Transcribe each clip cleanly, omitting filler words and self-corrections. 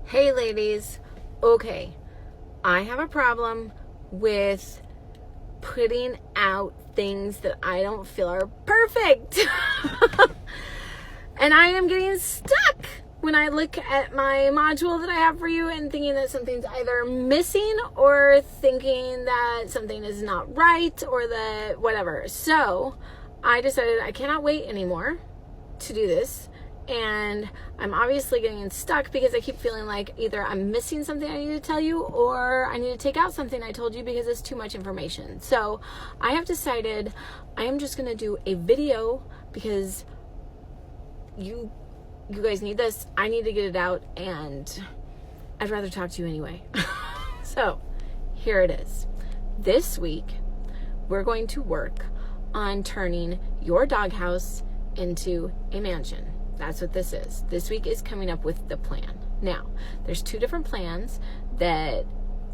Hey ladies, okay, I have a problem with putting out things that I don't feel are perfect. And I am getting stuck when I look at my module that I have for you and thinking that something's either missing or thinking that something is not right or that whatever. So I decided I cannot wait anymore to do this. And I'm obviously getting stuck because I keep feeling like either I'm missing something I need to tell you or I need to take out something I told you because it's too much information. So I have decided I am just going to do a video because you guys need this. I need to get it out and I'd rather talk to you anyway. So here it is. This week, we're going to work on turning your doghouse into a mansion. That's what this is. This week is coming up with the plan. Now, there's two different plans that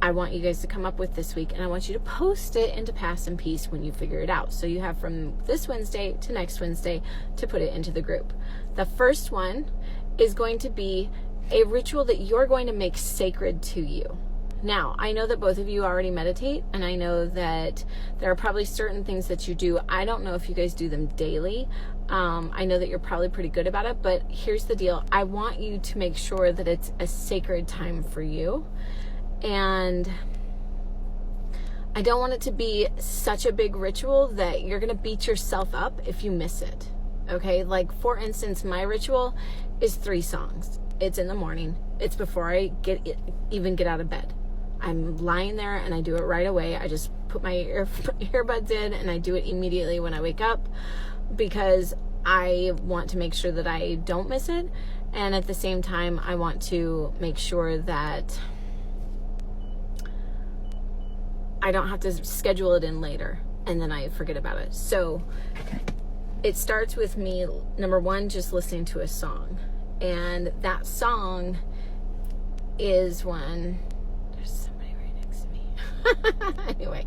I want you guys to come up with this week, and I want you to post it into Pass and Peace when you figure it out. So you have from this Wednesday to next Wednesday to put it into the group. The first one is going to be a ritual that you're going to make sacred to you. Now, I know that both of you already meditate, and I know that there are probably certain things that you do. I don't know if you guys do them daily. I know that you're probably pretty good about it, but here's the deal. I want you to make sure that it's a sacred time for you, and I don't want it to be such a big ritual that you're going to beat yourself up if you miss it. Okay? Like, for instance, my ritual is 3 songs. It's in the morning. It's before I even get out of bed. I'm lying there and I do it right away. I just put my earbuds in and I do it immediately when I wake up because I want to make sure that I don't miss it. And at the same time, I want to make sure that I don't have to schedule it in later and then I forget about it. So it starts with me, number one, just listening to a song. And that song is one... Anyway,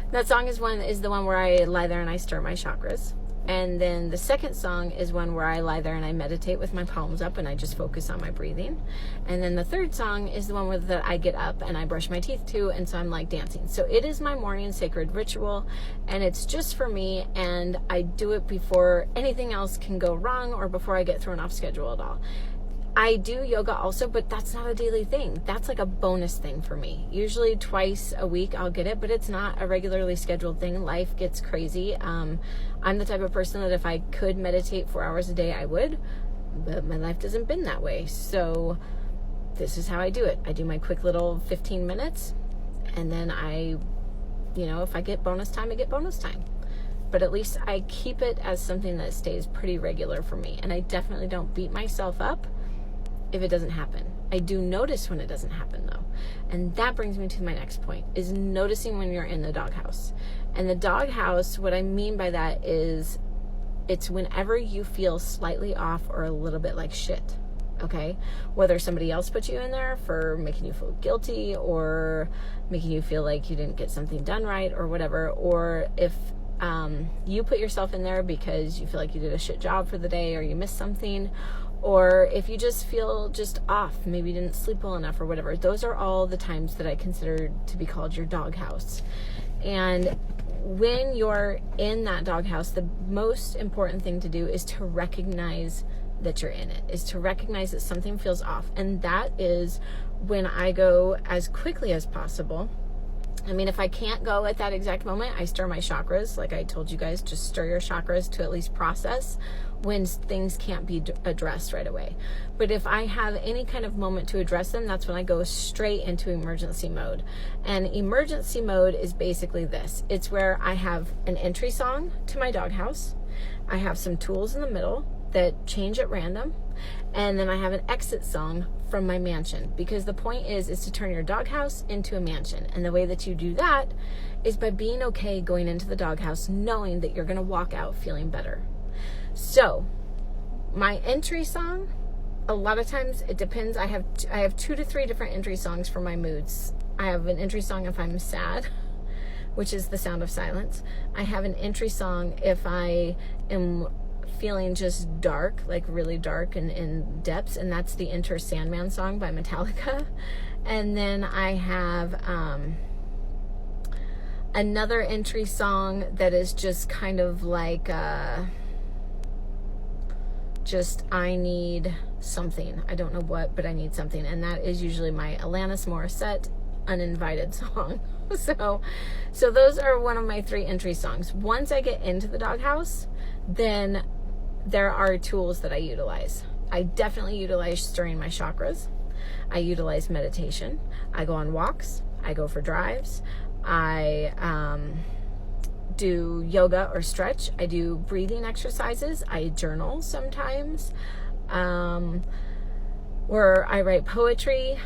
that song is the one where I lie there and I stir my chakras. And then the second song is one where I lie there and I meditate with my palms up and I just focus on my breathing. And then the third song is the one that I get up and I brush my teeth to, and so I'm like dancing. So it is my morning sacred ritual, and it's just for me, and I do it before anything else can go wrong or before I get thrown off schedule at all. I do yoga also, but that's not a daily thing. That's like a bonus thing for me. Usually twice a week I'll get it, but it's not a regularly scheduled thing. Life gets crazy. I'm the type of person that if I could meditate 4 hours a day, I would, but my life doesn't been that way. So this is how I do it. I do my quick little 15 minutes, and then if I get bonus time, I get bonus time. But at least I keep it as something that stays pretty regular for me. And I definitely don't beat myself up if it doesn't happen. I do notice when it doesn't happen though. And that brings me to my next point, is noticing when you're in the doghouse. And the doghouse, what I mean by that is it's whenever you feel slightly off or a little bit like shit. Okay? Whether somebody else put you in there for making you feel guilty or making you feel like you didn't get something done right or whatever, or if you put yourself in there because you feel like you did a shit job for the day or you missed something, or if you just feel just off, maybe you didn't sleep well enough or whatever. Those are all the times that I consider to be called your doghouse. And when you're in that doghouse, the most important thing to do is to recognize that you're in it, is to recognize that something feels off. And that is when I go as quickly as possible. I mean, if I can't go at that exact moment, I stir my chakras. Like I told you guys, just stir your chakras to at least process when things can't be addressed right away. But if I have any kind of moment to address them, that's when I go straight into emergency mode. And emergency mode is basically this. It's where I have an entry song to my doghouse. I have some tools in the middle that change at random. And then I have an exit song from my mansion, because the point is to turn your doghouse into a mansion. And the way that you do that is by being okay going into the doghouse, knowing that you're going to walk out feeling better. So my entry song, a lot of times it depends. I have 2 to 3 different entry songs for my moods. I have an entry song if I'm sad, which is The Sound of Silence. I have an entry song if I am feeling just dark, like really dark and in depths, and that's the Enter Sandman song by Metallica. And then I have another entry song that is just kind of like just I need something. I don't know what, but I need something. And that is usually my Alanis Morissette Uninvited song. So those are one of my 3 entry songs. Once I get into the doghouse, then there are tools that I utilize. I definitely utilize stirring my chakras. I utilize meditation. I go on walks. I go for drives. I do yoga or stretch. I do breathing exercises. I journal sometimes. Or I write poetry.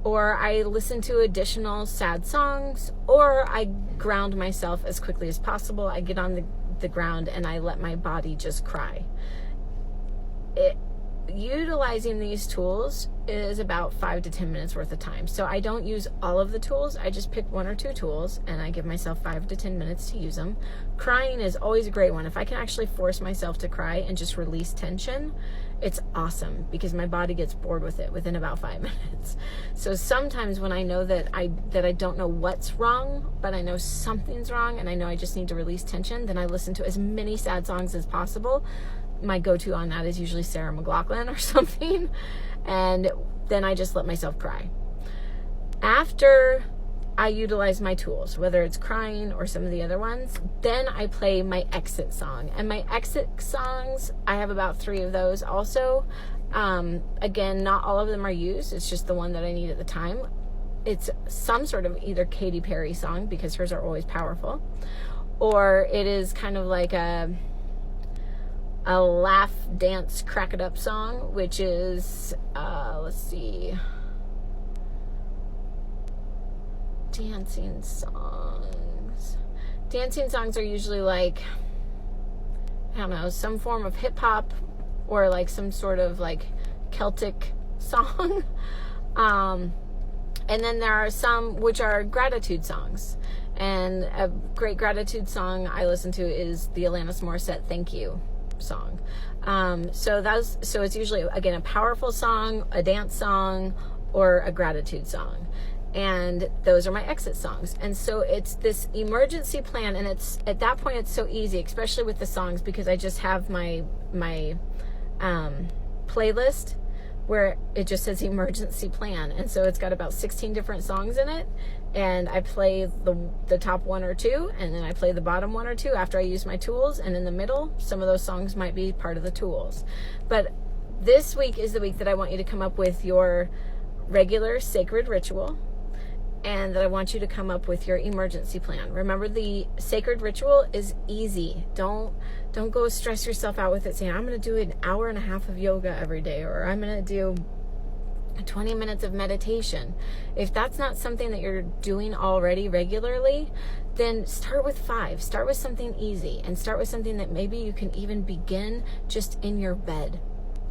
Or I listen to additional sad songs. Or I ground myself as quickly as possible. I get on the ground and I let my body just cry. Utilizing these tools is about 5 to 10 minutes worth of time. So I don't use all of the tools. I just pick 1 or 2 tools and I give myself 5 to 10 minutes to use them. Crying is always a great one. If I can actually force myself to cry and just release tension, it's awesome because my body gets bored with it within about 5 minutes. So sometimes when I know that I don't know what's wrong, but I know something's wrong and I know I just need to release tension, then I listen to as many sad songs as possible. My go-to on that is usually Sarah McLachlan or something. And then I just let myself cry. After I utilize my tools, whether it's crying or some of the other ones, then I play my exit song. And my exit songs, I have about 3 of those also. Again, not all of them are used. It's just the one that I need at the time. It's some sort of either Katy Perry song, because hers are always powerful, or it is kind of like a laugh, dance, crack it up song, which is, let's see, dancing songs. Dancing songs are usually like, I don't know, some form of hip hop or like some sort of like Celtic song. And then there are some which are gratitude songs. And a great gratitude song I listen to is the Alanis Morissette Thank You song. So it's usually, again, a powerful song, a dance song, or a gratitude song. And those are my exit songs. And so it's this emergency plan, and it's at that point it's so easy, especially with the songs, because I just have my playlist where it just says emergency plan, and so it's got about 16 different songs in it, and I play the top 1 or 2, and then I play the bottom 1 or 2 after I use my tools, and in the middle some of those songs might be part of the tools. But this week is the week that I want you to come up with your regular sacred ritual, and that I want you to come up with your emergency plan. Remember, the sacred ritual is easy. Don't go stress yourself out with it saying, I'm going to do an hour and a half of yoga every day, or I'm going to do 20 minutes of meditation. If that's not something that you're doing already regularly, then start with 5. Start with something easy, and start with something that maybe you can even begin just in your bed.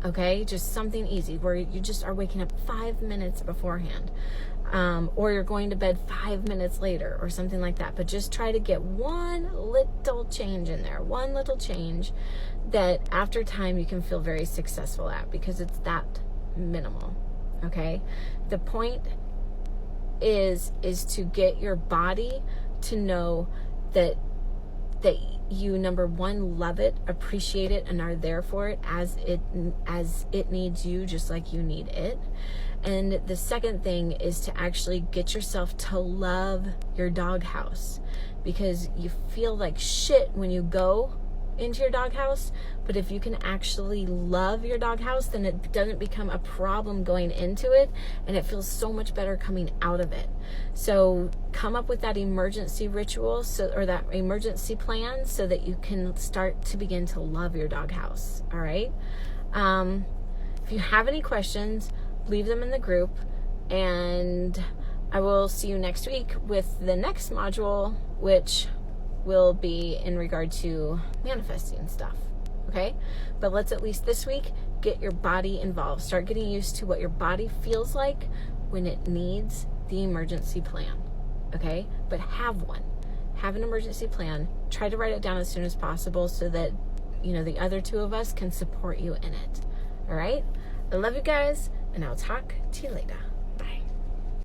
Okay? Just something easy where you just are waking up 5 minutes beforehand. Or you're going to bed 5 minutes later or something like that. But just try to get one little change in there. One little change that after time you can feel very successful at, because it's that minimal. Okay? The point is to get your body to know that you, number 1, love it, appreciate it, and are there for it as it needs you, just like you need it. And the second thing is to actually get yourself to love your doghouse, because you feel like shit when you go into your doghouse. But if you can actually love your doghouse, then it doesn't become a problem going into it, and it feels so much better coming out of it. So come up with that emergency ritual, or that emergency plan, so that you can start to begin to love your doghouse. All right. If you have any questions, leave them in the group, and I will see you next week with the next module, which will be in regard to manifesting stuff. Okay? But let's at least this week get your body involved. Start getting used to what your body feels like when it needs the emergency plan. Okay? But have one. Have an emergency plan. Try to write it down as soon as possible, so that the other two of us can support you in it. All right? I love you guys, and I'll talk to you later.